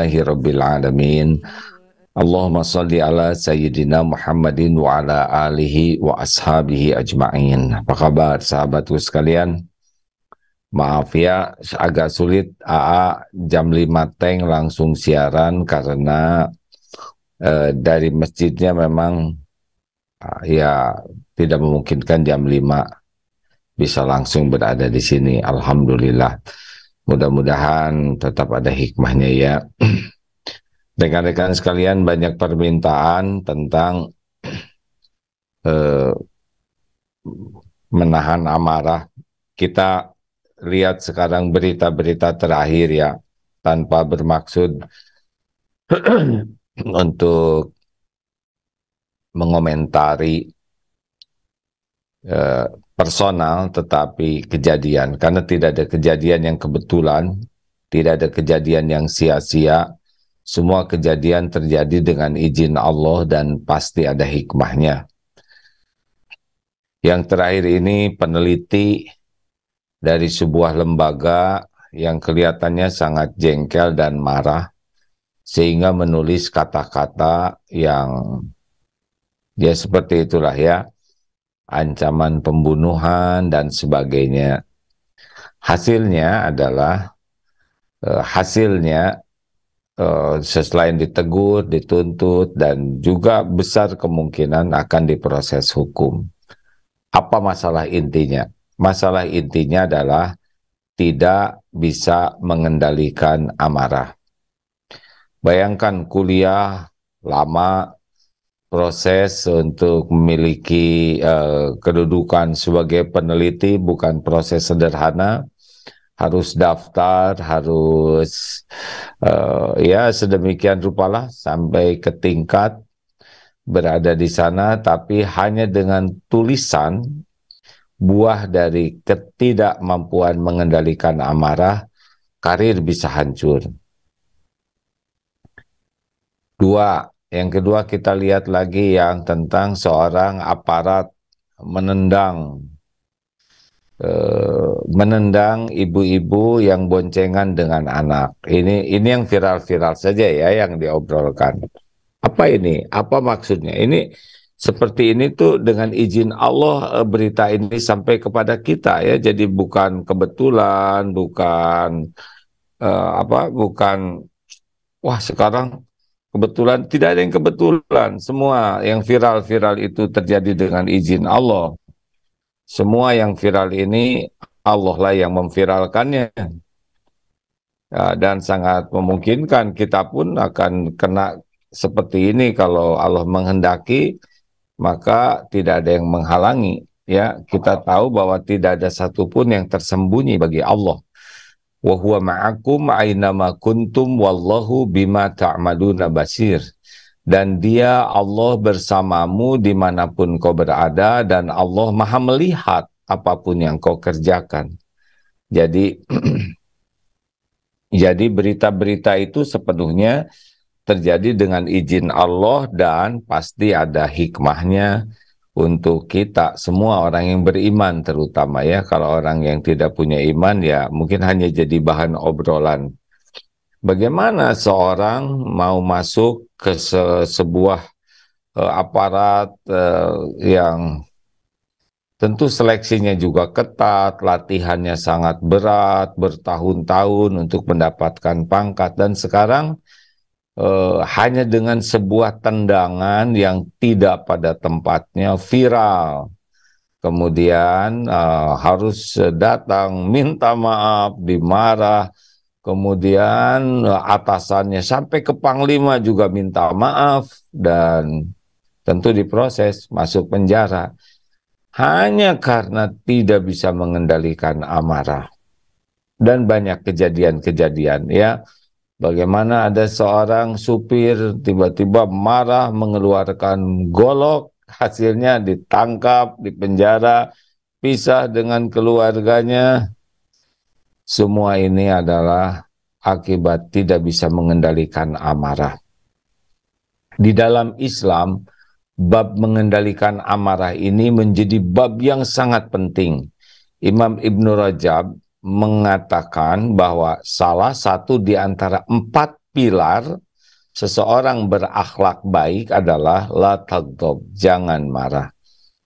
Alhamdulillahirabbil alamin. Allahumma shalli ala sayyidina Muhammadin wa ala alihi wa ashabihi ajma'in. Apa kabar sahabatku sekalian? Maaf ya, agak sulit jam 5 teng langsung siaran karena dari masjidnya memang ya tidak memungkinkan jam 5 bisa langsung berada di sini. Alhamdulillah. Mudah-mudahan tetap ada hikmahnya ya. Rekan-rekan sekalian, banyak permintaan tentang menahan amarah. Kita lihat sekarang berita-berita terakhir ya, tanpa bermaksud untuk mengomentari personal, tetapi kejadian. Karena tidak ada kejadian yang kebetulan, tidak ada kejadian yang sia-sia. Semua kejadian terjadi dengan izin Allah dan pasti ada hikmahnya. Yang terakhir ini peneliti dari sebuah lembaga yang kelihatannya sangat jengkel dan marah, sehingga menulis kata-kata yang ya seperti itulah ya, ancaman pembunuhan dan sebagainya. Hasilnya adalah selain ditegur, dituntut, dan juga besar kemungkinan akan diproses hukum. Apa masalah intinya? Masalah intinya adalah tidak bisa mengendalikan amarah. Bayangkan kuliah lama, proses untuk memiliki kedudukan sebagai peneliti bukan proses sederhana. Harus daftar, harus ya sedemikian rupalah sampai ke tingkat berada di sana, tapi hanya dengan tulisan, buah dari ketidakmampuan mengendalikan amarah, karir bisa hancur. Yang kedua kita lihat lagi yang tentang seorang aparat menendang ibu-ibu yang boncengan dengan anak. Ini yang viral-viral saja ya yang diobrolkan. Apa ini? Apa maksudnya? Ini seperti ini tuh dengan izin Allah berita ini sampai kepada kita ya. Jadi bukan kebetulan, bukan wah sekarang kebetulan, tidak ada yang kebetulan. Semua yang viral-viral itu terjadi dengan izin Allah. Semua yang viral ini Allah lah yang memviralkannya. Ya, dan sangat memungkinkan kita pun akan kena seperti ini kalau Allah menghendaki, maka tidak ada yang menghalangi. Ya, kita tahu bahwa tidak ada satupun yang tersembunyi bagi Allah. Wa huwa ma'akum aynama kuntum wallahu bima ta'maluna basir. Dan dia Allah bersamamu dimanapun kau berada, dan Allah maha melihat apapun yang kau kerjakan. Jadi jadi berita-berita itu sepenuhnya terjadi dengan izin Allah dan pasti ada hikmahnya untuk kita semua orang yang beriman, terutama ya. Kalau orang yang tidak punya iman ya mungkin hanya jadi bahan obrolan. Bagaimana seorang mau masuk ke sebuah aparat yang tentu seleksinya juga ketat, latihannya sangat berat, bertahun-tahun untuk mendapatkan pangkat, dan sekarang hanya dengan sebuah tendangan yang tidak pada tempatnya viral. Kemudian harus datang minta maaf, dimarah, kemudian atasannya sampai ke panglima juga minta maaf, dan tentu diproses, masuk penjara. Hanya karena tidak bisa mengendalikan amarah. Dan banyak kejadian-kejadian ya. Bagaimana ada seorang supir tiba-tiba marah mengeluarkan golok, hasilnya ditangkap, dipenjara, pisah dengan keluarganya. Semua ini adalah akibat tidak bisa mengendalikan amarah. Di dalam Islam, bab mengendalikan amarah ini menjadi bab yang sangat penting. Imam Ibn Rajab mengatakan bahwa salah satu di antara 4 pilar seseorang berakhlak baik adalah la taghdab, jangan marah.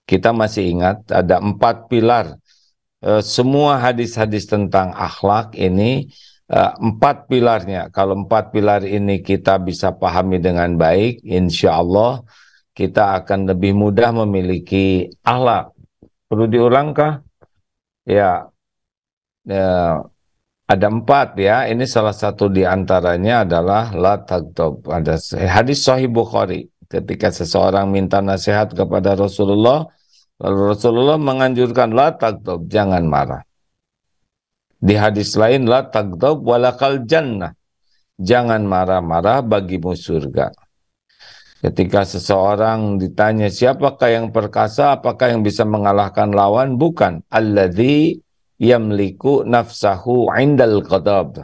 Kita masih ingat ada 4 pilar. Semua hadis-hadis tentang akhlak ini 4 pilarnya. Kalau 4 pilar ini kita bisa pahami dengan baik, insya Allah kita akan lebih mudah memiliki akhlak. Perlu diulangkah? Ya, ada 4 ya. Ini salah satu di antaranya adalah la taghdab. Ada hadis Sahih Bukhari ketika seseorang minta nasihat kepada Rasulullah, lalu Rasulullah menganjurkan la taghdab, jangan marah. Di hadis lain la taghdab walakal jannah, jangan marah-marah, bagimu surga. Ketika seseorang ditanya siapakah yang perkasa, apakah yang bisa mengalahkan lawan? Bukan. Alladzi yamliku nafsahu indal ghadab.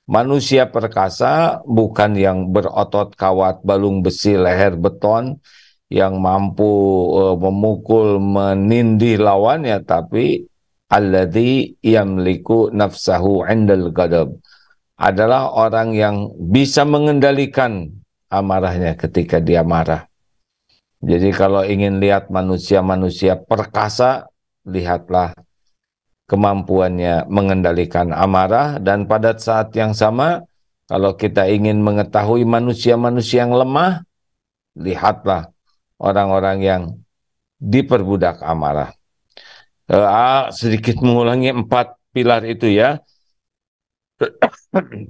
Manusia perkasa bukan yang berotot kawat, balung besi, leher beton, yang mampu memukul, menindih lawannya, tapi alladzi yamliku nafsahu indal ghadab adalah orang yang bisa mengendalikan amarahnya ketika dia marah. Jadi kalau ingin lihat manusia-manusia perkasa, lihatlah kemampuannya mengendalikan amarah. Dan pada saat yang sama, kalau kita ingin mengetahui manusia-manusia yang lemah, lihatlah orang-orang yang diperbudak amarah. Sedikit mengulangi 4 pilar itu ya.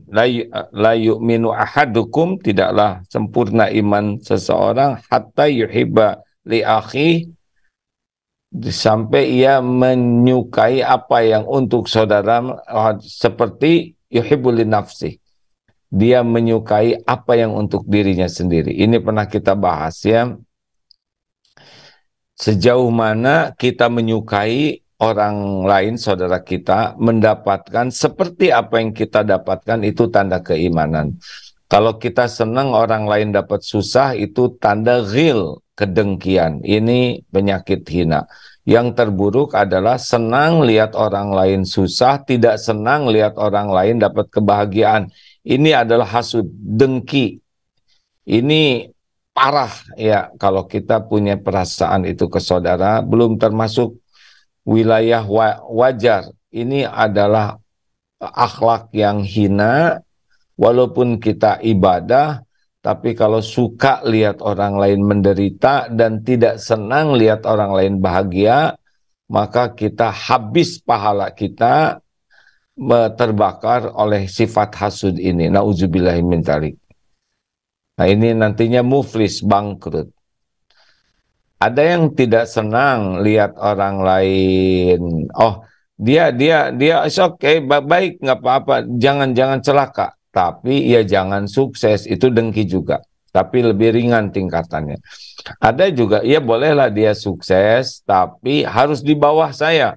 La yu'minu ahadukum, tidaklah sempurna iman seseorang hatta yuhibba li akhi, sampai ia menyukai apa yang untuk saudara, seperti yuhibbu li nafsi, dia menyukai apa yang untuk dirinya sendiri. Ini pernah kita bahas ya, sejauh mana kita menyukai orang lain, saudara kita, mendapatkan seperti apa yang kita dapatkan, itu tanda keimanan. Kalau kita senang orang lain dapat susah, itu tanda ghil, kedengkian. Ini penyakit hina. Yang terburuk adalah senang lihat orang lain susah, tidak senang lihat orang lain dapat kebahagiaan. Ini adalah hasud, dengki. Ini parah ya, kalau kita punya perasaan itu ke saudara, belum termasuk wilayah wajar. Ini adalah akhlak yang hina. Walaupun kita ibadah, tapi kalau suka lihat orang lain menderita dan tidak senang lihat orang lain bahagia, maka kita habis pahala kita terbakar oleh sifat hasud ini. Nauzubillahi min dzalik. Nah, ini nantinya muflis, bangkrut. Ada yang tidak senang lihat orang lain, oh dia it's okay, baik, nggak apa-apa, jangan celaka, tapi ya jangan sukses, itu dengki juga, tapi lebih ringan tingkatannya. Ada juga, ya bolehlah dia sukses, tapi harus di bawah saya,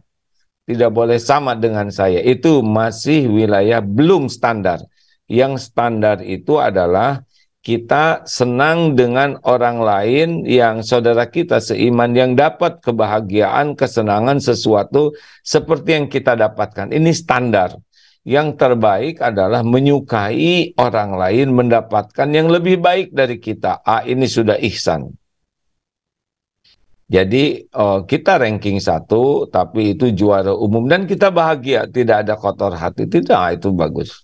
tidak boleh sama dengan saya. Itu masih wilayah belum standar. Yang standar itu adalah kita senang dengan orang lain yang saudara kita seiman, yang dapat kebahagiaan, kesenangan sesuatu seperti yang kita dapatkan. Ini standar. Yang terbaik adalah menyukai orang lain mendapatkan yang lebih baik dari kita. Ini sudah ihsan. Jadi kita ranking 1, tapi itu juara umum dan kita bahagia, tidak ada kotor hati, tidak, itu bagus.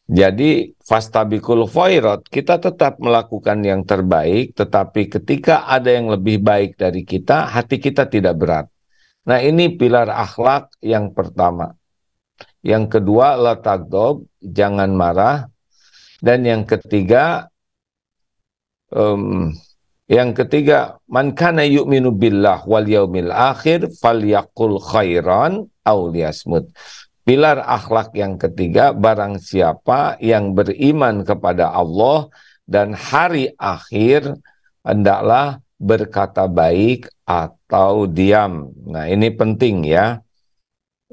Jadi fastabiqul khairat, kita tetap melakukan yang terbaik, tetapi ketika ada yang lebih baik dari kita, hati kita tidak berat. Nah, ini pilar akhlak yang pertama. Yang kedua, la taghdab, jangan marah. Dan yang ketiga, man kana yu'minu billah wal yaumil akhir falyaqul khairan aw liyasmut. Pilar akhlak yang ketiga, barang siapa yang beriman kepada Allah dan hari akhir, hendaklah berkata baik atau diam. Nah, ini penting ya.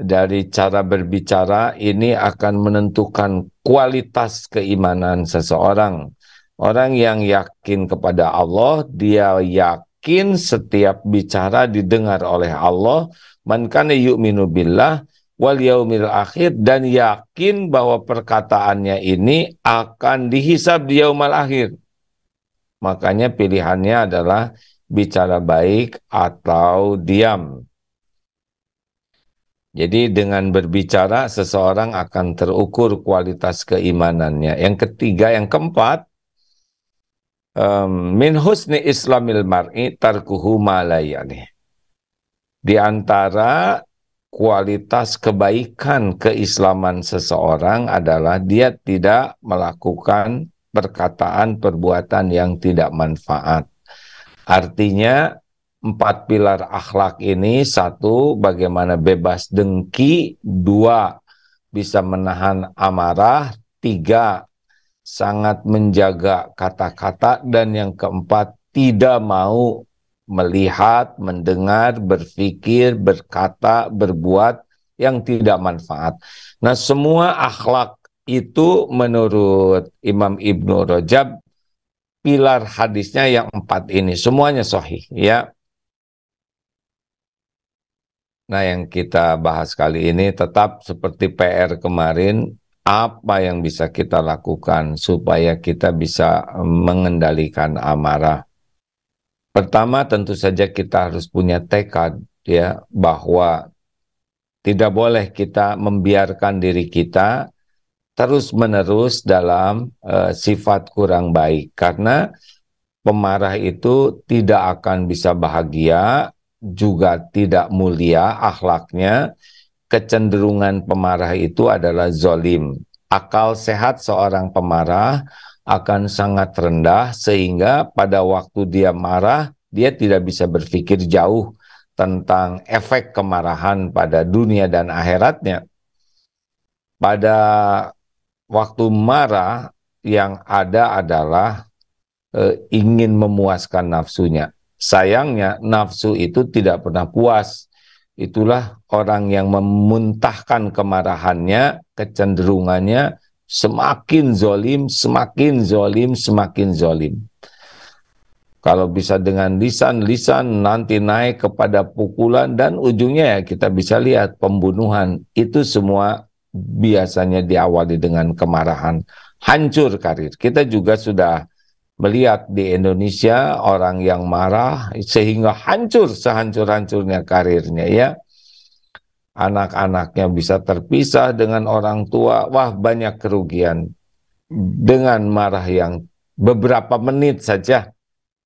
Dari cara berbicara ini akan menentukan kualitas keimanan seseorang. Orang yang yakin kepada Allah, dia yakin setiap bicara didengar oleh Allah. Man kana yu'minu billah, wal yaumil akhir, dan yakin bahwa perkataannya ini akan dihisab di yaumil akhir. Makanya pilihannya adalah bicara baik atau diam. Jadi dengan berbicara seseorang akan terukur kualitas keimanannya. Yang ketiga, yang keempat, min husni islamil mar'i tarkuhu ma la ya'ni. Di antara kualitas kebaikan keislaman seseorang adalah dia tidak melakukan perkataan perbuatan yang tidak manfaat. Artinya 4 pilar akhlak ini: 1, bagaimana bebas dengki; 2, bisa menahan amarah; 3, sangat menjaga kata-kata; dan yang keempat, tidak mau melihat, mendengar, berpikir, berkata, berbuat yang tidak manfaat. Nah, semua akhlak itu menurut Imam Ibnu Rajab, pilar hadisnya yang 4 ini semuanya sahih, ya. Nah, yang kita bahas kali ini tetap seperti PR kemarin, apa yang bisa kita lakukan supaya kita bisa mengendalikan amarah. Pertama, tentu saja kita harus punya tekad, ya, bahwa tidak boleh kita membiarkan diri kita terus-menerus dalam sifat kurang baik, karena pemarah itu tidak akan bisa bahagia, juga tidak mulia akhlaknya. Kecenderungan pemarah itu adalah zolim. Akal sehat seorang pemarah akan sangat rendah, sehingga pada waktu dia marah, dia tidak bisa berpikir jauh tentang efek kemarahan pada dunia dan akhiratnya. Pada waktu marah, yang ada adalah ingin memuaskan nafsunya. Sayangnya nafsu itu tidak pernah puas. Itulah orang yang memuntahkan kemarahannya, kecenderungannya semakin zolim, semakin zolim, semakin zolim. Kalau bisa dengan lisan, nanti naik kepada pukulan, dan ujungnya ya kita bisa lihat pembunuhan. Itu semua biasanya diawali dengan kemarahan. Hancur karir. Kita juga sudah melihat di Indonesia orang yang marah sehingga hancur sehancur-hancurnya karirnya, ya. Anak-anaknya bisa terpisah dengan orang tua. Wah, banyak kerugian dengan marah yang beberapa menit saja,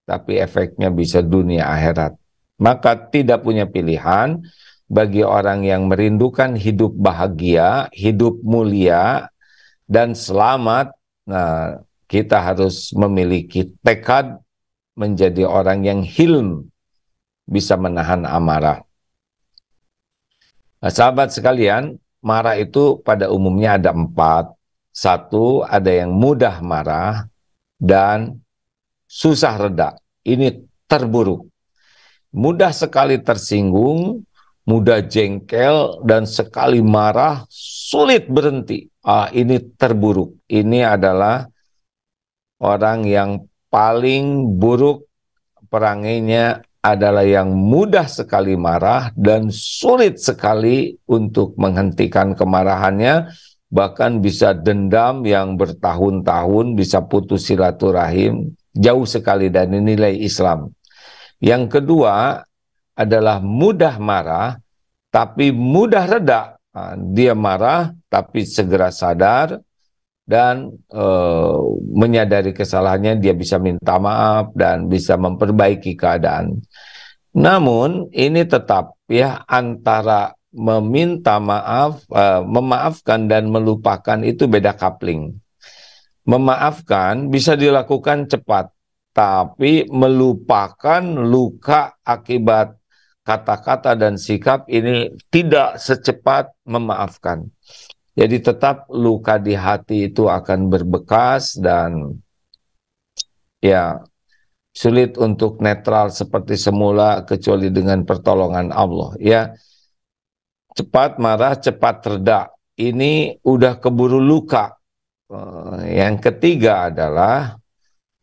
tapi efeknya bisa dunia akhirat. Maka tidak punya pilihan bagi orang yang merindukan hidup bahagia, hidup mulia, dan selamat. Nah, kita harus memiliki tekad menjadi orang yang hilm, bisa menahan amarah. Nah, sahabat sekalian, marah itu pada umumnya ada 4. 1, ada yang mudah marah dan susah reda. Ini terburuk. Mudah sekali tersinggung, mudah jengkel, dan sekali marah sulit berhenti. Ini terburuk. Ini adalah orang yang paling buruk perangainya, adalah yang mudah sekali marah dan sulit sekali untuk menghentikan kemarahannya, bahkan bisa dendam yang bertahun-tahun, bisa putus silaturahim, jauh sekali dari nilai Islam. Yang kedua adalah mudah marah tapi mudah reda. Dia marah tapi segera sadar dan menyadari kesalahannya, dia bisa minta maaf dan bisa memperbaiki keadaan. Namun ini tetap, ya, antara meminta maaf, memaafkan dan melupakan itu beda kapling. Memaafkan bisa dilakukan cepat, tapi melupakan luka akibat kata-kata dan sikap ini tidak secepat memaafkan. Jadi tetap luka di hati itu akan berbekas, dan ya sulit untuk netral seperti semula kecuali dengan pertolongan Allah, ya. Cepat marah, cepat reda. Ini udah keburu luka. Yang ketiga adalah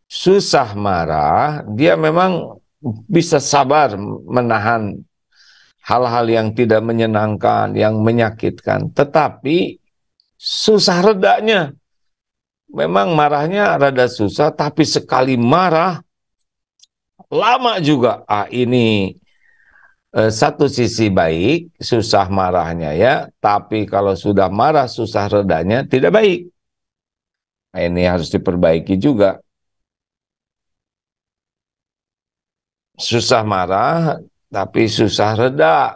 susah marah. Dia memang bisa sabar menahan hal-hal yang tidak menyenangkan, yang menyakitkan, tetapi susah redanya. Memang marahnya rada susah, tapi sekali marah lama juga. Ini satu sisi baik, susah marahnya ya, tapi kalau sudah marah susah redanya tidak baik. Nah, ini harus diperbaiki juga. Susah marah, tapi susah reda.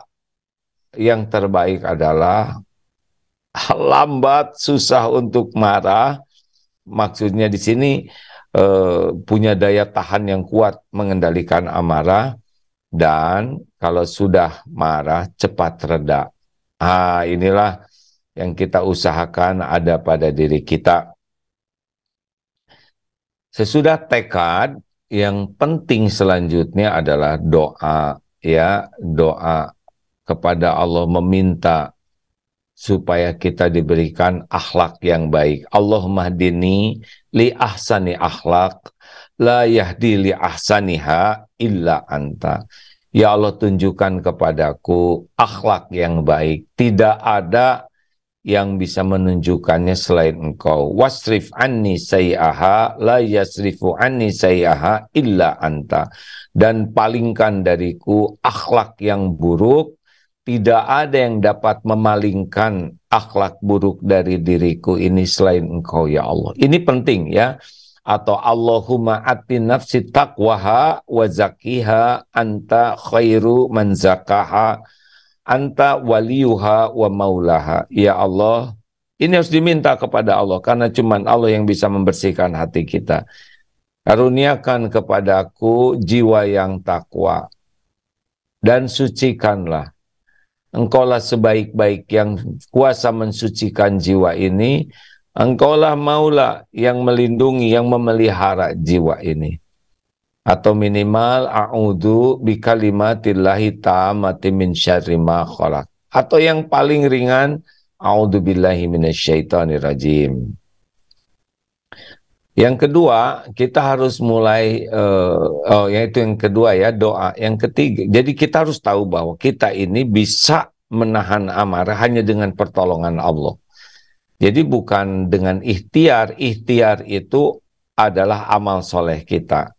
Yang terbaik adalah lambat, susah untuk marah. Maksudnya di sini punya daya tahan yang kuat mengendalikan amarah, dan kalau sudah marah cepat reda. Inilah yang kita usahakan ada pada diri kita. Sesudah tekad, yang penting selanjutnya adalah doa, ya, doa kepada Allah, meminta supaya kita diberikan akhlak yang baik. Allahumma hdini li ahsani akhlak, la yahdi li ahsaniha illa anta. Ya Allah, tunjukkan kepadaku akhlak yang baik. Tidak ada yang bisa menunjukkannya selain engkau. Wasrif anni sayyaha, la yasrifu anni sayyaha illa anta. Dan palingkan dariku akhlak yang buruk. Tidak ada yang dapat memalingkan akhlak buruk dari diriku ini selain engkau, ya Allah. Ini penting ya. Atau Allahumma ati nafsi taqwaha wa zakiha anta khairu man zakaha anta waliyuha wa maulaha. Ya Allah, ini harus diminta kepada Allah, karena cuman Allah yang bisa membersihkan hati kita. Karuniakan kepadaku jiwa yang takwa, dan sucikanlah. Engkaulah sebaik-baik yang kuasa mensucikan jiwa ini. Engkaulah maula yang melindungi, yang memelihara jiwa ini. Atau minimal a'udzu bikalimatillahi tammati min syarri ma khalaq. Atau yang paling ringan, a'udzubillahi minasyaitonirrajim. Yang kedua, kita harus mulai yaitu yang kedua ya, doa. Yang ketiga, jadi kita harus tahu bahwa kita ini bisa menahan amarah hanya dengan pertolongan Allah. Jadi bukan dengan ikhtiar. Ikhtiar itu adalah amal soleh kita.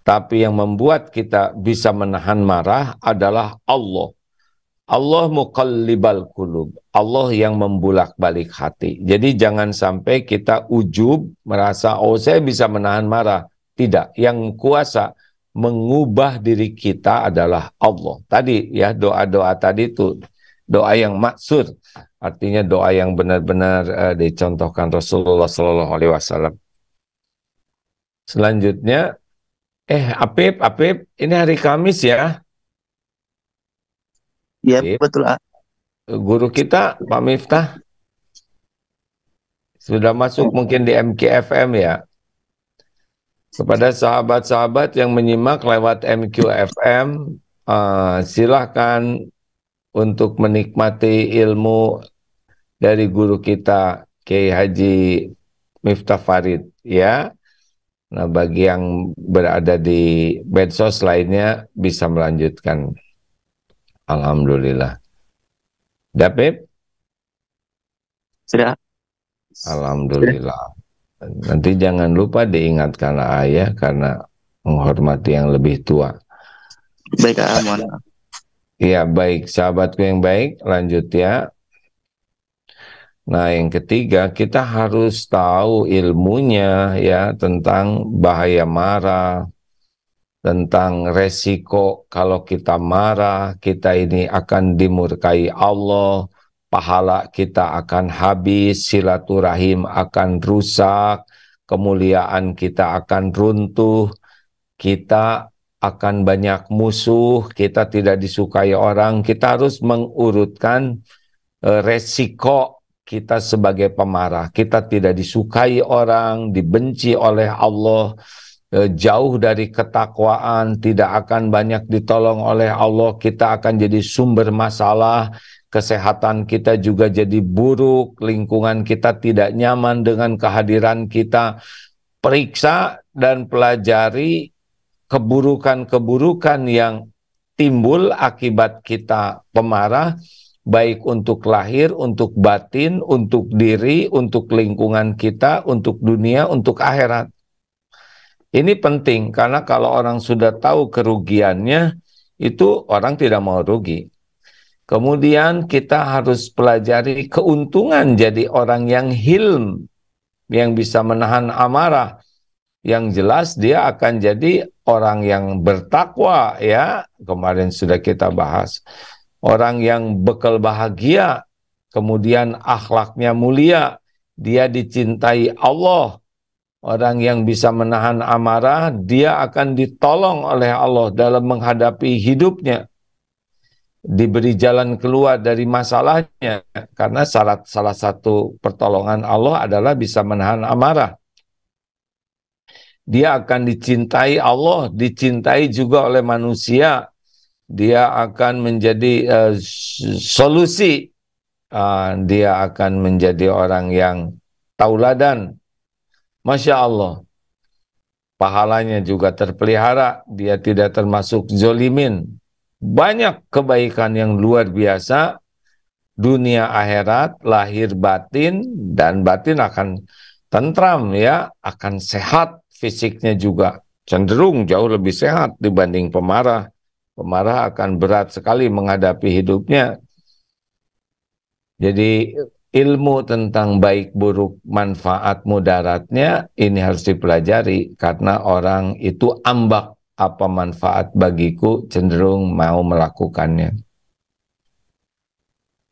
Tapi yang membuat kita bisa menahan marah adalah Allah. Allah muqallibal qulub. Allah yang membulak-balik hati. Jadi jangan sampai kita ujub, merasa, oh saya bisa menahan marah. Tidak. Yang kuasa mengubah diri kita adalah Allah. Tadi ya, doa-doa tadi itu doa yang maksur. Artinya doa yang benar-benar dicontohkan Rasulullah SAW. Selanjutnya, Apip, ini hari Kamis ya? Iya, Apip, betul. guru kita, Pak Miftah, sudah masuk mungkin di MKFM ya. Kepada sahabat-sahabat yang menyimak lewat MQFM, silahkan untuk menikmati ilmu dari guru kita, Kiai Haji Miftah Farid, ya. Nah, bagi yang berada di medsos lainnya bisa melanjutkan. Alhamdulillah. Dapip? Sudah. Alhamdulillah. Nanti jangan lupa diingatkan ayah karena menghormati yang lebih tua. Baik, mohon maaf. Ya, baik. Sahabatku yang baik, lanjut ya. Nah, yang ketiga, kita harus tahu ilmunya ya tentang bahaya marah, tentang resiko kalau kita marah, kita ini akan dimurkai Allah, pahala kita akan habis, silaturahim akan rusak, kemuliaan kita akan runtuh, kita akan banyak musuh, kita tidak disukai orang. Kita harus mengurutkan resiko kita sebagai pemarah. Kita tidak disukai orang, dibenci oleh Allah, jauh dari ketakwaan, tidak akan banyak ditolong oleh Allah, kita akan jadi sumber masalah, kesehatan kita juga jadi buruk, lingkungan kita tidak nyaman dengan kehadiran kita. Periksa dan pelajari keburukan-keburukan yang timbul akibat kita pemarah, baik untuk lahir, untuk batin, untuk diri, untuk lingkungan kita, untuk dunia, untuk akhirat. Ini penting karena kalau orang sudah tahu kerugiannya, itu orang tidak mau rugi. Kemudian kita harus pelajari keuntungan jadi orang yang hilm, yang bisa menahan amarah. Yang jelas dia akan jadi orang yang bertakwa, ya. Kemarin sudah kita bahas. Orang yang bekal bahagia, kemudian akhlaknya mulia, dia dicintai Allah. Orang yang bisa menahan amarah, dia akan ditolong oleh Allah dalam menghadapi hidupnya. Diberi jalan keluar dari masalahnya. Karena salah satu pertolongan Allah adalah bisa menahan amarah. Dia akan dicintai Allah, dicintai juga oleh manusia. Dia akan menjadi solusi. Dia akan menjadi orang yang tauladan. Masya Allah. Pahalanya juga terpelihara. Dia tidak termasuk zolimin. Banyak kebaikan yang luar biasa. Dunia akhirat, lahir batin, dan batin akan tentram, ya, akan sehat. Fisiknya juga cenderung jauh lebih sehat dibanding pemarah. Pemarah akan berat sekali menghadapi hidupnya. Jadi ilmu tentang baik buruk manfaat mudaratnya ini harus dipelajari karena orang itu ambak apa manfaat bagiku cenderung mau melakukannya.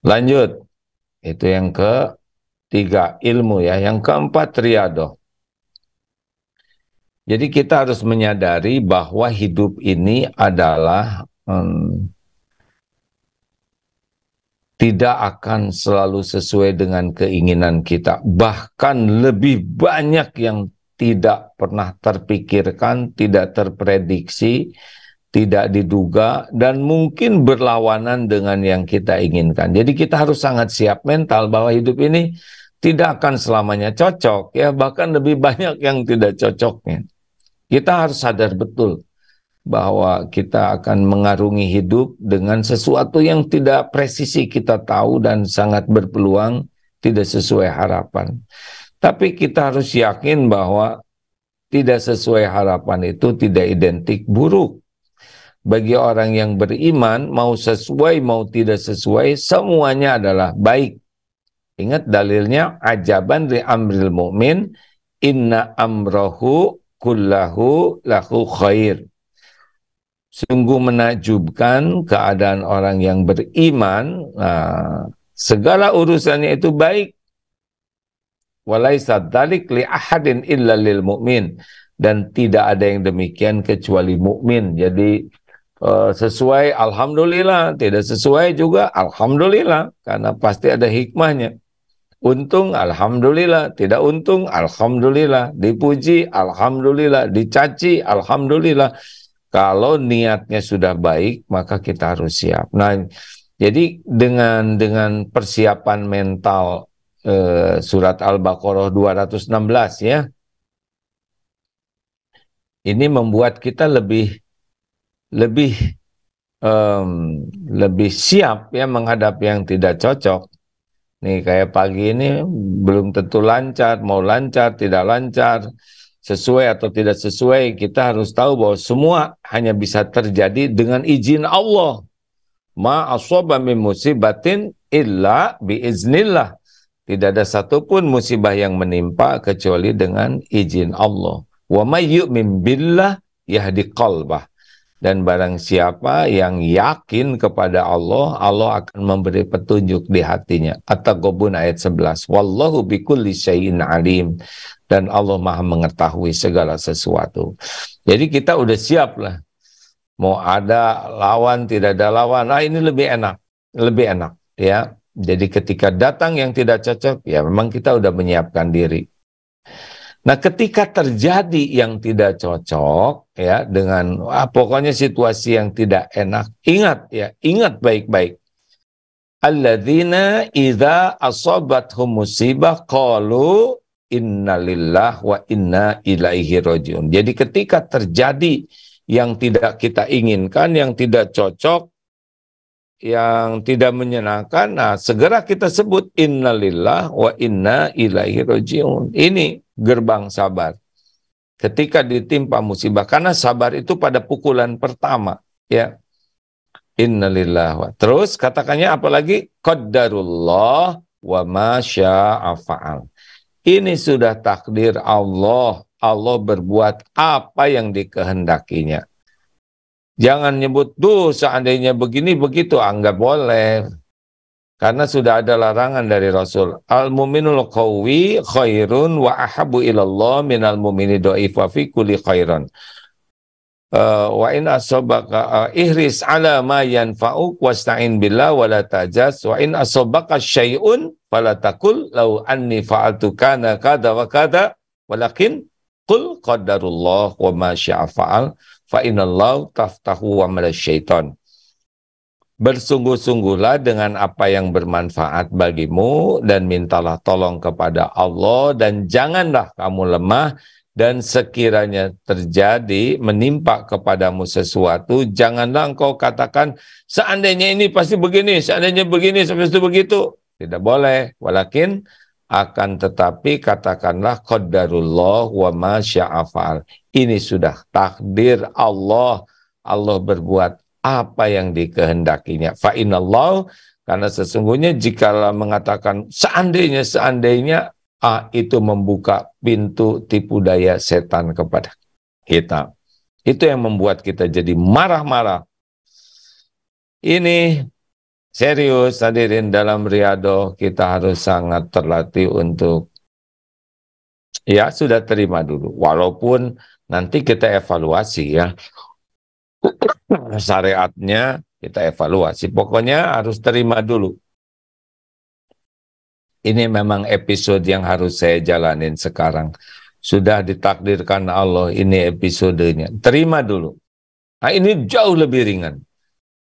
Lanjut, itu yang ketiga ilmu, ya. Yang keempat riadoh. Jadi kita harus menyadari bahwa hidup ini adalah tidak akan selalu sesuai dengan keinginan kita. Bahkan lebih banyak yang tidak pernah terpikirkan, tidak terprediksi, tidak diduga, dan mungkin berlawanan dengan yang kita inginkan. Jadi kita harus sangat siap mental bahwa hidup ini tidak akan selamanya cocok, ya, bahkan lebih banyak yang tidak cocoknya. Kita harus sadar betul bahwa kita akan mengarungi hidup dengan sesuatu yang tidak presisi kita tahu dan sangat berpeluang tidak sesuai harapan. Tapi kita harus yakin bahwa tidak sesuai harapan itu tidak identik buruk. Bagi orang yang beriman, mau sesuai mau tidak sesuai, semuanya adalah baik. Ingat dalilnya, ajaban li amril mu'min, inna amrohu kullahu lahu khair. Sungguh menakjubkan keadaan orang yang beriman, segala urusannya itu baik. Walaisa dzalik li ahadin illa lil mu'min, dan tidak ada yang demikian kecuali mukmin. Jadi sesuai alhamdulillah, tidak sesuai juga alhamdulillah, karena pasti ada hikmahnya. Untung alhamdulillah, tidak untung alhamdulillah, dipuji alhamdulillah, dicaci alhamdulillah. Kalau niatnya sudah baik, maka kita harus siap. Nah, jadi dengan persiapan mental surat Al-Baqarah 216, ya, ini membuat kita lebih siap, ya, menghadapi yang tidak cocok. Nih kayak pagi ini belum tentu lancar, mau lancar, tidak lancar, sesuai atau tidak sesuai. Kita harus tahu bahwa semua hanya bisa terjadi dengan izin Allah. Ma asaba min musibatin illa biiznillah. Tidak ada satupun musibah yang menimpa kecuali dengan izin Allah. Wa may yu'min billah yahdi qalbah. Dan barang siapa yang yakin kepada Allah, Allah akan memberi petunjuk di hatinya. At-Taghabun ayat 11. Wallahu bikulli syai'in alim. Dan Allah maha mengetahui segala sesuatu. Jadi kita udah siap lah. Mau ada lawan, tidak ada lawan. Ini lebih enak. Lebih enak, ya. Jadi ketika datang yang tidak cocok, ya memang kita udah menyiapkan diri. Nah, ketika terjadi yang tidak cocok, ya, dengan pokoknya situasi yang tidak enak, ingat, ya, ingat baik-baik. Alladzina idza asabathum musibah qalu innalillah wa inna ilaihi rajiun. Jadi ketika terjadi yang tidak kita inginkan, yang tidak cocok, yang tidak menyenangkan, nah segera kita sebut innalillah wa inna ilaihi rajiun. Ini gerbang sabar. Ketika ditimpa musibah, karena sabar itu pada pukulan pertama, ya. Innalillah wa. Terus katakannya apalagi? Qaddarullah wa ma syaa fa'al. Ini sudah takdir Allah. Allah berbuat apa yang dikehendakinya. Jangan nyebut, duh seandainya begini begitu, enggak boleh. Karena sudah ada larangan dari Rasul. Al-mu'minul qawi khairun wa ahabu ilallah minal mu'mini do'if wa fi kulli khairan. Wa in asobaka ihris ala ma yanfa'uk wasta'in billah wa la tajas wa in asobaka syai'un fala taqul law anni fa'altu kana kada wa kada walakin qul qadarullah wa ma syaa fa'al fa inallahu taftahu wa malasyaitan. Bersungguh-sungguhlah dengan apa yang bermanfaat bagimu dan mintalah tolong kepada Allah dan janganlah kamu lemah, dan sekiranya terjadi menimpa kepadamu sesuatu, janganlah engkau katakan seandainya ini pasti begini, seandainya begini, seperti itu begitu. Tidak boleh. Walakin akan tetapi katakanlah qadarullah wa ma syaa fa'al. Ini sudah takdir Allah. Allah berbuat apa yang dikehendakinya. Fa inallah, karena sesungguhnya jikalau mengatakan seandainya itu membuka pintu tipu daya setan kepada kita. Itu yang membuat kita jadi marah-marah. Ini serius, hadirin, dalam riadoh kita harus sangat terlatih untuk ya sudah terima dulu. Walaupun nanti kita evaluasi ya. Syariatnya kita evaluasi. Pokoknya harus terima dulu. Ini memang episode yang harus saya jalanin sekarang. Sudah ditakdirkan Allah, ini episodenya. Terima dulu. Nah, ini jauh lebih ringan.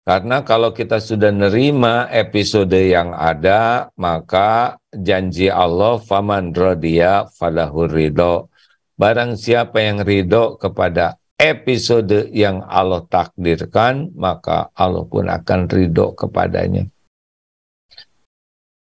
Karena kalau kita sudah nerima episode yang ada, maka janji Allah, faman radiya falahur ridho. Barang siapa yang ridho kepada episode yang Allah takdirkan, maka Allah pun akan ridho kepadanya.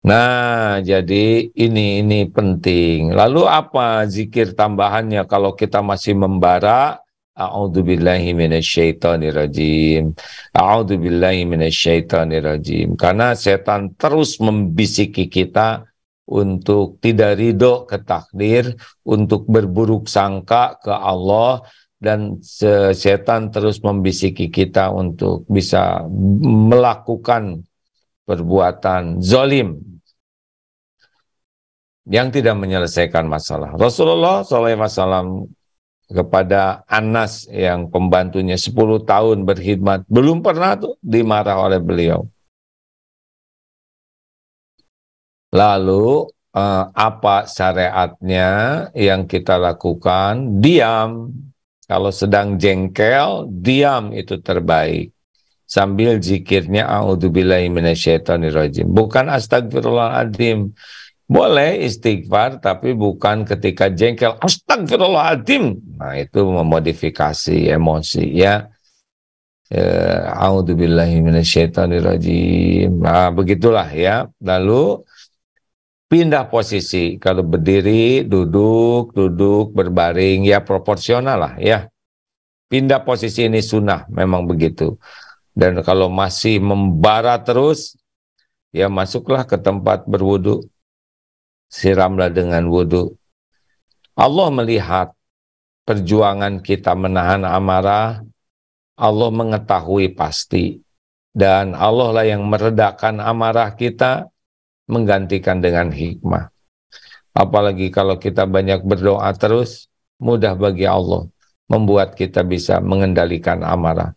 Nah, jadi ini penting. Lalu apa zikir tambahannya kalau kita masih membara? A'udzubillahi minasyaitonirrajim. A'udzubillahi minasyaitonirrajim. Karena setan terus membisiki kita untuk tidak ridho ke takdir, untuk berburuk sangka ke Allah, dan setan terus membisiki kita untuk bisa melakukan perbuatan zalim yang tidak menyelesaikan masalah. Rasulullah SAW kepada Anas yang pembantunya 10 tahun berkhidmat, belum pernah tuh dimarah oleh beliau. Lalu apa syariatnya yang kita lakukan? Diam. Kalau sedang jengkel, diam itu terbaik. Sambil zikirnya a'udzubillahi minasyaitonirrajim. Bukan astagfirullahaladzim. Boleh istighfar, tapi bukan ketika jengkel astagfirullahaladzim. Nah, itu memodifikasi emosi ya. A'udzubillahi minasyaitonirrajim. Nah, begitulah ya. Lalu pindah posisi. Kalau berdiri, duduk, berbaring, ya proporsional lah ya. Pindah posisi ini sunnah, memang begitu. Dan kalau masih membara terus, ya masuklah ke tempat berwudu. Siramlah dengan wudu. Allah melihat perjuangan kita menahan amarah. Allah mengetahui pasti. Dan Allah lah yang meredakan amarah kita, menggantikan dengan hikmah. Apalagi kalau kita banyak berdoa terus, mudah bagi Allah membuat kita bisa mengendalikan amarah.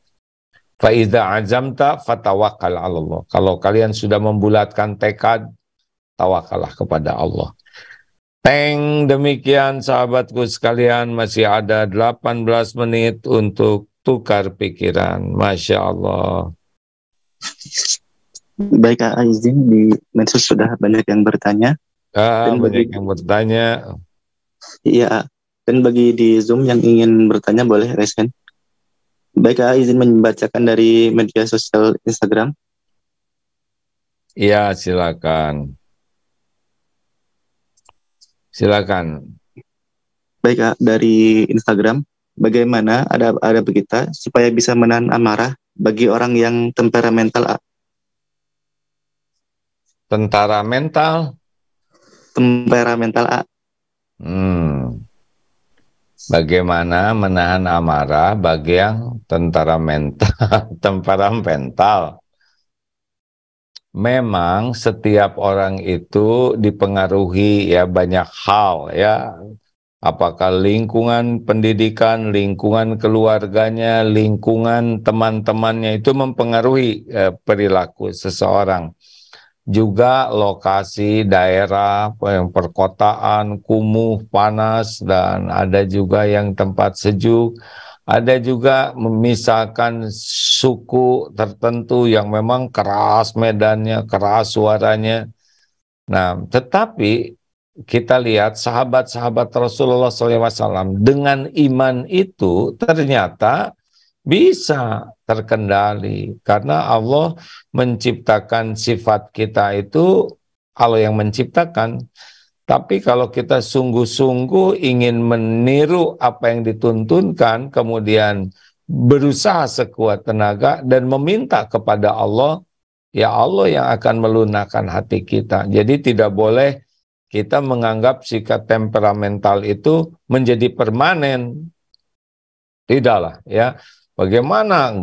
Fa idza azamta fatawakkal 'ala Allah. Kalau kalian sudah membulatkan tekad, tawakallah kepada Allah. Demikian sahabatku sekalian, masih ada 18 menit untuk tukar pikiran. Masya Allah. Baik, izin di medsos sudah banyak yang bertanya. Banyak yang bertanya. Iya, dan bagi di Zoom yang ingin bertanya boleh raise hand. Baik, izin membacakan dari media sosial Instagram. Iya, silakan. Silakan. Baik, dari Instagram. Bagaimana ada kita supaya bisa menahan amarah bagi orang yang temperamental? Tentara mental. Temperamental. Hmm. Bagaimana menahan amarah bagi yang tentara mental, temperamental. Memang setiap orang itu dipengaruhi ya banyak hal ya. Apakah lingkungan pendidikan, lingkungan keluarganya, lingkungan teman-temannya itu mempengaruhi perilaku seseorang. Juga lokasi, daerah, yang perkotaan, kumuh, panas, dan ada juga yang tempat sejuk. Ada juga misalkan suku tertentu yang memang keras medannya, keras suaranya. Nah, tetapi kita lihat sahabat-sahabat Rasulullah SAW dengan iman itu ternyata bisa terkendali karena Allah menciptakan sifat kita itu Allah yang menciptakan. Tapi kalau kita sungguh-sungguh ingin meniru apa yang dituntunkan, kemudian berusaha sekuat tenaga dan meminta kepada Allah, ya Allah yang akan melunakkan hati kita. Jadi tidak boleh kita menganggap sikap temperamental itu menjadi permanen. Tidaklah ya. Bagaimana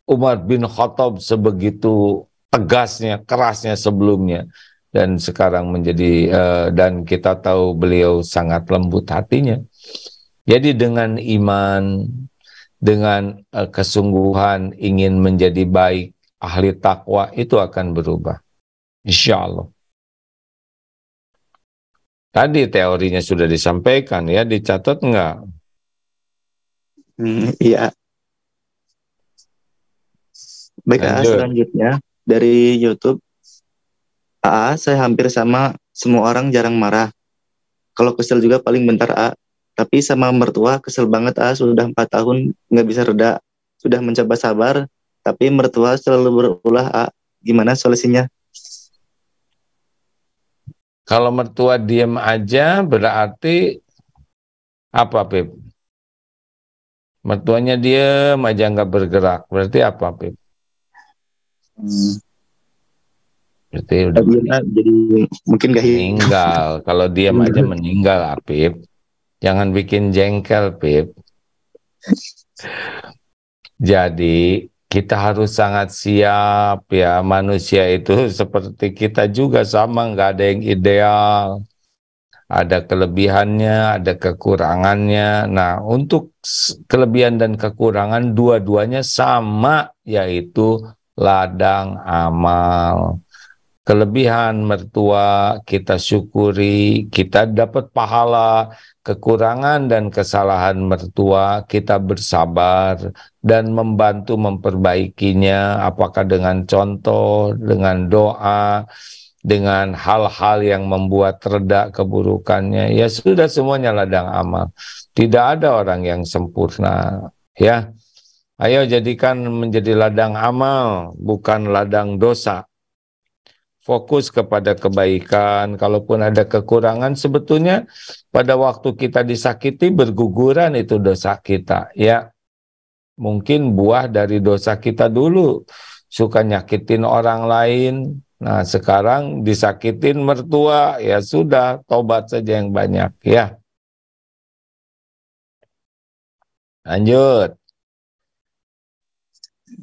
Umar bin Khattab sebegitu tegasnya, kerasnya sebelumnya dan sekarang menjadi dan kita tahu beliau sangat lembut hatinya. Jadi dengan iman, dengan kesungguhan ingin menjadi baik, ahli takwa itu akan berubah. Insya Allah. Tadi teorinya sudah disampaikan ya, dicatat enggak? Iya. Baik, Lanjut. selanjutnya dari YouTube. Saya hampir sama semua orang jarang marah. Kalau kesel juga paling bentar, tapi sama mertua kesel banget, sudah 4 tahun nggak bisa reda. Sudah mencoba sabar, tapi mertua selalu berulah, gimana solusinya? Kalau mertua diem aja berarti apa, Pip? Mertuanya diem aja nggak bergerak. Berarti apa, Pip? Berarti udah Jadi mungkin gak meninggal. Kalau diem aja meninggal, Pip. Jangan bikin jengkel, Pip. Jadi kita harus sangat siap ya. Manusia itu seperti kita juga sama, nggak ada yang ideal. Ada kelebihannya, ada kekurangannya. Nah, untuk kelebihan dan kekurangan dua-duanya sama, yaitu ladang amal. Kelebihan mertua kita syukuri, kita dapat pahala. Kekurangan dan kesalahan mertua kita bersabar dan membantu memperbaikinya, apakah dengan contoh, dengan doa, dengan hal-hal yang membuat reda keburukannya. Ya sudah, semuanya ladang amal. Tidak ada orang yang sempurna, ya. Ayo jadikan menjadi ladang amal, bukan ladang dosa. Fokus kepada kebaikan. Kalaupun ada kekurangan, sebetulnya pada waktu kita disakiti berguguran itu dosa kita, ya. Mungkin buah dari dosa kita dulu, suka nyakitin orang lain. Nah, sekarang disakitin mertua, ya sudah, tobat saja yang banyak, ya. Lanjut.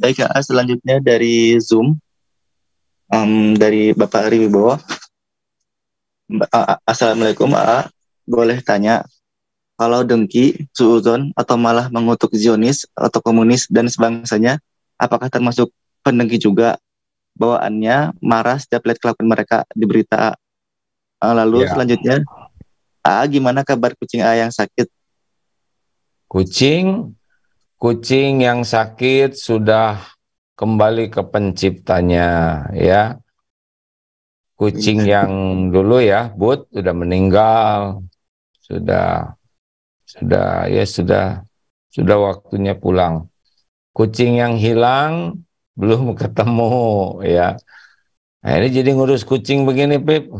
Baik, selanjutnya dari Zoom, dari Bapak Ari Wibowo. Assalamualaikum, boleh tanya, kalau dengki, suudzon, atau malah mengutuk Zionis atau komunis dan sebangsanya, apakah termasuk pendengki juga? Bawaannya marah setiap lihat kelakuan mereka di berita. Lalu Ya, selanjutnya, gimana kabar kucing yang sakit? kucing yang sakit sudah kembali ke penciptanya, ya. Kucing yang dulu ya, Bud, sudah meninggal, sudah ya sudah waktunya pulang. kucing yang hilang belum ketemu ya. Nah, ini jadi ngurus kucing begini, Pip.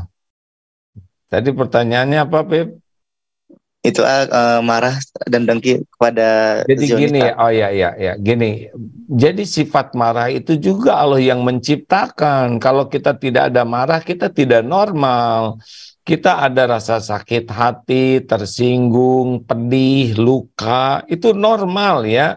Tadi pertanyaannya apa, Pip? Itu marah dan dengki kepada Jadi Zionis, gini ya, oh ya ya ya, gini. Jadi sifat marah itu juga Allah yang menciptakan. Kalau kita tidak ada marah, kita tidak normal. Kita ada rasa sakit hati, tersinggung, pedih, luka, itu normal ya.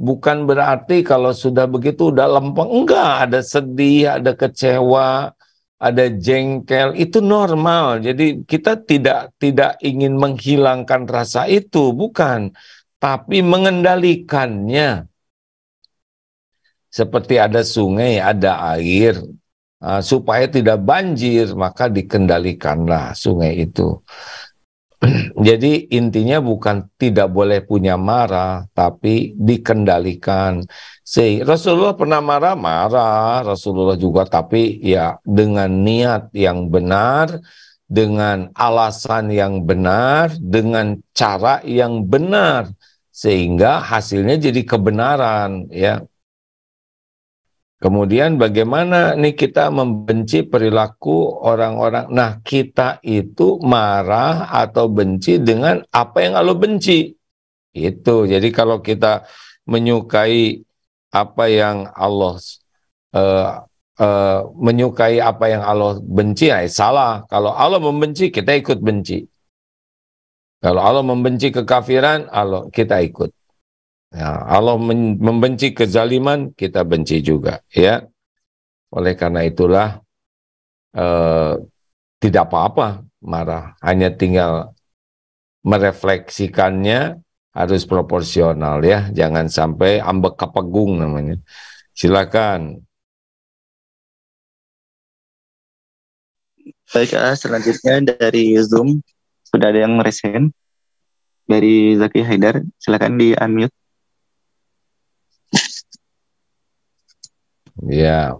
Bukan berarti kalau sudah begitu udah lempeng. Enggak, ada sedih, ada kecewa, ada jengkel, itu normal. Jadi kita tidak ingin menghilangkan rasa itu, bukan, tapi mengendalikannya. Seperti ada sungai, ada air, supaya tidak banjir, maka dikendalikanlah sungai itu. Jadi intinya bukan tidak boleh punya marah, tapi dikendalikan. Rasulullah pernah marah, Rasulullah juga, tapi ya dengan niat yang benar, dengan alasan yang benar, dengan cara yang benar, sehingga hasilnya jadi kebenaran, ya. Kemudian bagaimana nih kita membenci perilaku orang-orang. Nah, kita itu marah atau benci dengan apa yang Allah benci. Itu. Jadi kalau kita menyukai apa yang Allah menyukai apa yang Allah benci, ya salah. Kalau Allah membenci, kita ikut benci. Kalau Allah membenci kekafiran, kita ikut. Ya, Allah membenci kezaliman, kita benci juga, ya. Oleh karena itulah tidak apa-apa marah, hanya tinggal merefleksikannya harus proporsional ya, jangan sampai ambek kapegung namanya. Silakan. Baik, selanjutnya dari Zoom sudah ada yang meresen dari Zaki Haidar. Silakan di unmute. Ya.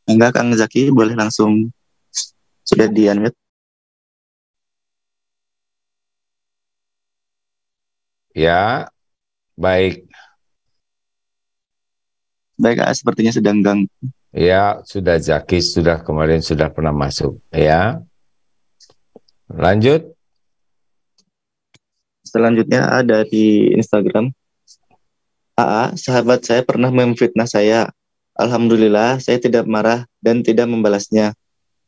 Enggak, Kang Zaki, boleh langsung, sudah di unmute. Ya, baik. Baik, sepertinya sedang gang. Ya, sudah Zaki sudah kemarin sudah pernah masuk, ya. Lanjut. Selanjutnya ada di Instagram. Sahabat saya pernah memfitnah saya. Alhamdulillah, saya tidak marah dan tidak membalasnya.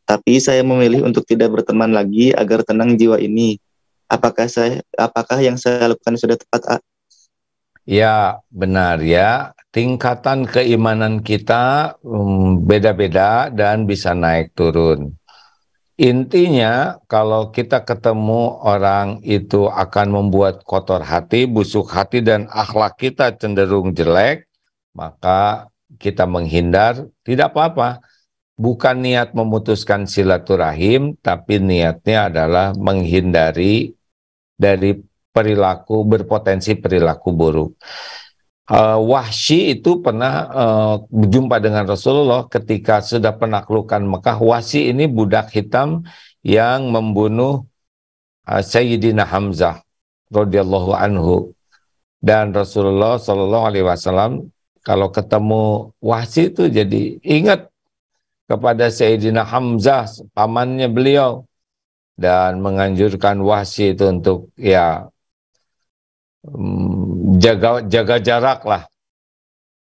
Tapi saya memilih untuk tidak berteman lagi agar tenang jiwa ini. Apakah yang saya lakukan sudah tepat, A? Ya, benar ya. Tingkatan keimanan kita beda-beda dan bisa naik turun. Intinya, kalau kita ketemu orang itu akan membuat kotor hati, busuk hati, dan akhlak kita cenderung jelek, maka kita menghindar, tidak apa-apa. Bukan niat memutuskan silaturahim, tapi niatnya adalah menghindari dari perilaku, berpotensi perilaku buruk. Wahsy itu pernah berjumpa dengan Rasulullah ketika sudah penaklukan Mekah. Wahsy ini budak hitam yang membunuh Sayyidina Hamzah radhiyallahu anhu, dan Rasulullah Shallallahu Alaihi Wasallam kalau ketemu Wahsy itu jadi ingat kepada Sayyidina Hamzah, pamannya beliau, dan menganjurkan Wahsy itu untuk ya jaga jarak lah.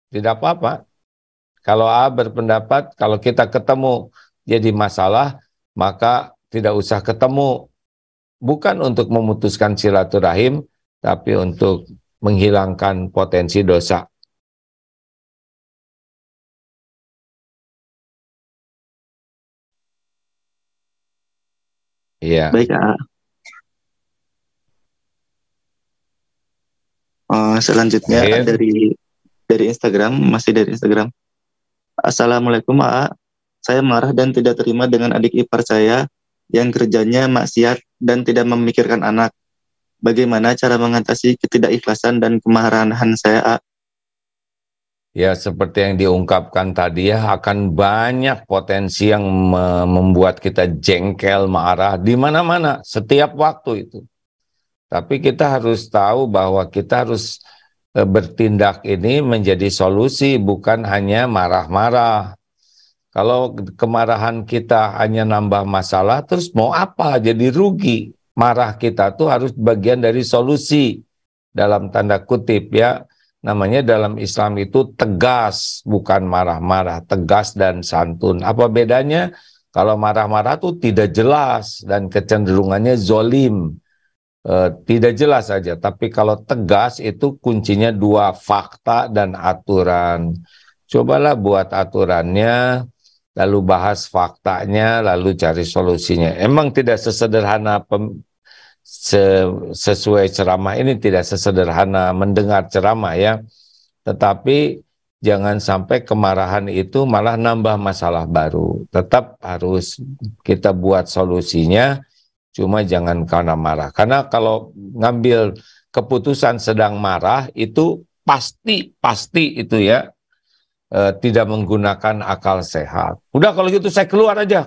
Tidak apa-apa. Kalau A berpendapat kalau kita ketemu jadi masalah, maka tidak usah ketemu. Bukan untuk memutuskan silaturahim, tapi untuk menghilangkan potensi dosa. Iya. Baik, A. Selanjutnya dari Instagram, masih dari Instagram. Assalamualaikum, A. Saya marah dan tidak terima dengan adik ipar saya yang kerjanya maksiat dan tidak memikirkan anak. Bagaimana cara mengatasi ketidakikhlasan dan kemarahan saya, A? ya seperti yang diungkapkan tadi ya, akan banyak potensi yang membuat kita jengkel, marah di mana-mana setiap waktu itu. Tapi kita harus tahu bahwa kita harus bertindak ini menjadi solusi, bukan hanya marah-marah. Kalau kemarahan kita hanya nambah masalah, terus mau apa? Jadi rugi. Marah kita tuh harus bagian dari solusi, dalam tanda kutip ya. Namanya dalam Islam itu tegas, bukan marah-marah, tegas dan santun. Apa bedanya? Kalau marah-marah tuh tidak jelas dan kecenderungannya zolim, tidak jelas saja. Tapi kalau tegas itu kuncinya dua, fakta dan aturan. Cobalah buat aturannya, lalu bahas faktanya, lalu cari solusinya. Emang tidak sesederhana sesuai ceramah ini, tidak sesederhana mendengar ceramah ya. Tetapi jangan sampai kemarahan itu malah nambah masalah baru. Tetap harus kita buat solusinya, cuma jangan karena marah. Karena kalau ngambil keputusan sedang marah itu pasti itu ya, tidak menggunakan akal sehat. Udah kalau gitu saya keluar aja.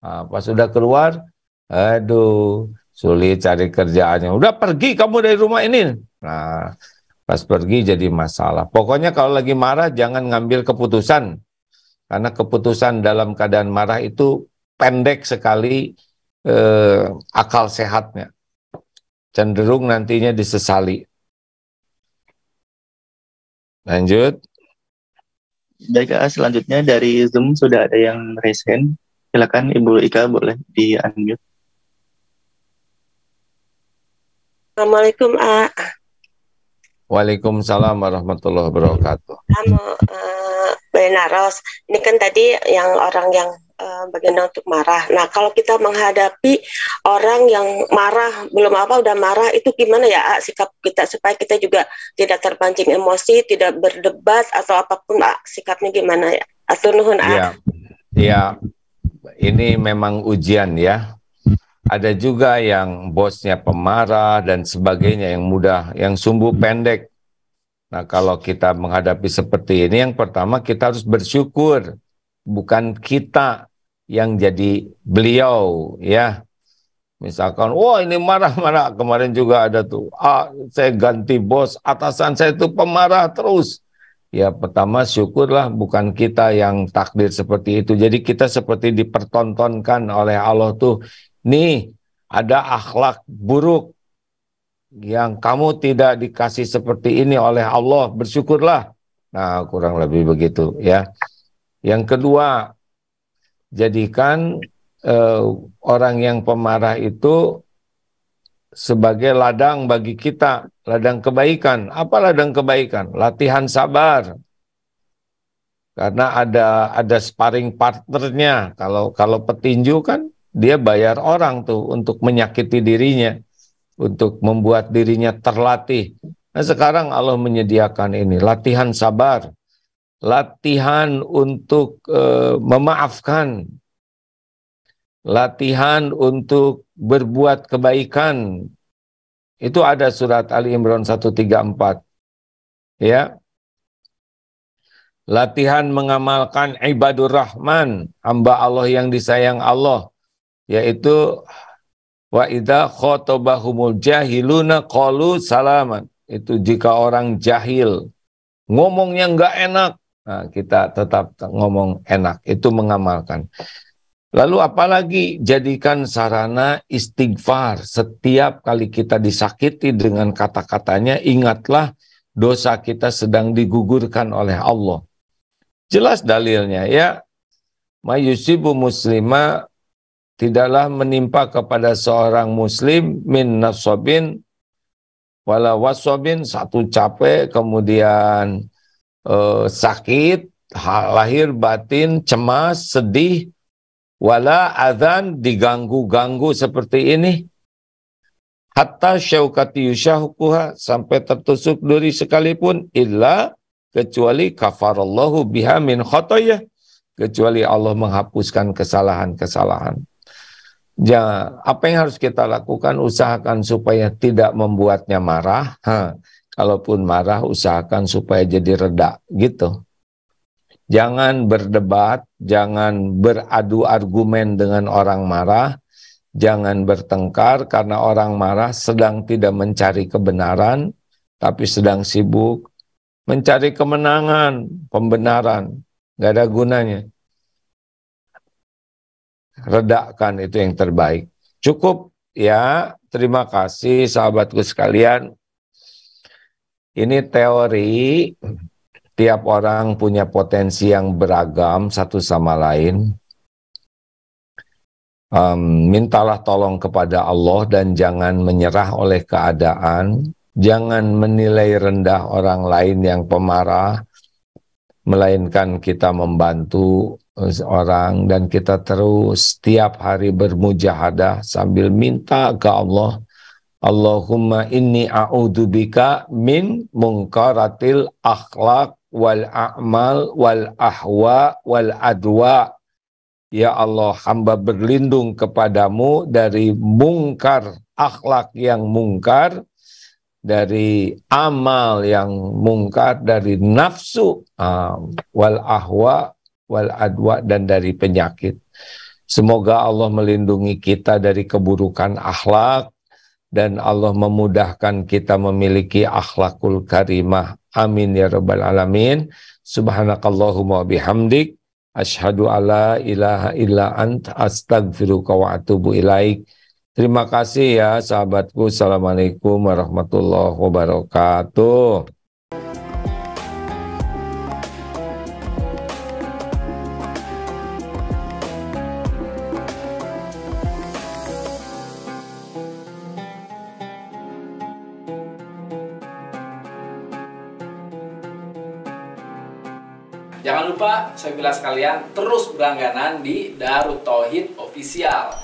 Nah, pas udah keluar, aduh, sulit cari kerjaannya. Udah pergi kamu dari rumah ini. Nah, pas pergi jadi masalah. Pokoknya kalau lagi marah jangan ngambil keputusan. Karena keputusan dalam keadaan marah itu pendek sekali akal sehatnya. Cenderung nantinya disesali. Lanjut. Baik, selanjutnya dari Zoom sudah ada yang raise hand. Silakan Ibu Ika, boleh di-unmute. Assalamualaikum, A. Waalaikumsalam warahmatullahi wabarakatuh. Kamu, Benaros. Ini kan tadi yang orang yang bagaimana untuk marah. Nah, kalau kita menghadapi orang yang marah, belum apa udah marah, itu gimana ya, A, sikap kita supaya kita juga tidak terpancing emosi, tidak berdebat atau apapun, A, sikapnya gimana ya? Atur nuhun, A. Ya, ini memang ujian ya. Ada juga yang bosnya pemarah dan sebagainya, yang mudah, yang sumbu pendek. Nah, kalau kita menghadapi seperti ini, yang pertama kita harus bersyukur, bukan kita yang jadi beliau ya. Misalkan, wah ini marah-marah, kemarin juga ada tuh, saya ganti bos, atasan saya itu pemarah terus. Ya pertama syukurlah, bukan kita yang takdir seperti itu. Jadi kita seperti dipertontonkan oleh Allah tuh, nih ada akhlak buruk yang kamu tidak dikasih seperti ini oleh Allah, bersyukurlah. Nah, kurang lebih begitu ya. Yang kedua, jadikan orang yang pemarah itu sebagai ladang bagi kita, ladang kebaikan. Apa ladang kebaikan? Latihan sabar. Karena ada sparring partnernya. Kalau petinju kan dia bayar orang tuh untuk menyakiti dirinya, untuk membuat dirinya terlatih. Nah, sekarang Allah menyediakan ini, latihan sabar, latihan untuk memaafkan, latihan untuk berbuat kebaikan. Itu ada surat Ali Imran 134. Ya. Latihan mengamalkan ibadur rahman, hamba Allah yang disayang Allah, yaitu wa idza khotabahumul jahiluna qalu salaman. Itu jika orang jahil ngomongnya nggak enak, nah kita tetap ngomong enak, itu mengamalkan. Lalu apalagi, jadikan sarana istighfar. Setiap kali kita disakiti dengan kata-katanya, ingatlah dosa kita sedang digugurkan oleh Allah. Jelas dalilnya ya, mayusibu muslima, tidaklah menimpa kepada seorang muslim min nasabin wala wasabin, satu capek, kemudian sakit, lahir batin, cemas, sedih, wala adzan, diganggu-ganggu seperti ini, hatta syaukati yushahukuha, sampai tertusuk duri sekalipun, illa, kecuali kafarallahu biha min khotoyah, kecuali Allah menghapuskan kesalahan-kesalahan. Apa yang harus kita lakukan? Usahakan supaya tidak membuatnya marah. Kalaupun marah, usahakan supaya jadi reda, gitu. Jangan berdebat, jangan beradu argumen dengan orang marah, jangan bertengkar karena orang marah sedang tidak mencari kebenaran, tapi sedang sibuk mencari kemenangan, pembenaran. Gak ada gunanya. Redakan, itu yang terbaik. Cukup ya, terima kasih sahabatku sekalian. Ini teori, tiap orang punya potensi yang beragam satu sama lain. Mintalah tolong kepada Allah dan jangan menyerah oleh keadaan. Jangan menilai rendah orang lain yang pemarah, melainkan kita membantu orang dan kita terus setiap hari bermujahadah sambil minta ke Allah. Allahumma inni a'udzubika min munkaratil akhlak wal a'mal wal ahwa wal adwa. Ya Allah, hamba berlindung kepadamu dari mungkar akhlak yang mungkar, dari amal yang mungkar, dari nafsu wal ahwa wal adwa, dan dari penyakit. Semoga Allah melindungi kita dari keburukan akhlak, dan Allah memudahkan kita memiliki akhlakul karimah. Amin ya rabbal alamin. Subhanakallahumma bihamdik, asyhadu alla ilaha illa anta, astaghfiruka wa atubu ilaik. Terima kasih ya sahabatku. Assalamualaikum warahmatullahi wabarakatuh. Jangan lupa, saya bilang sekalian, terus berlangganan di Darut Tauhid Official.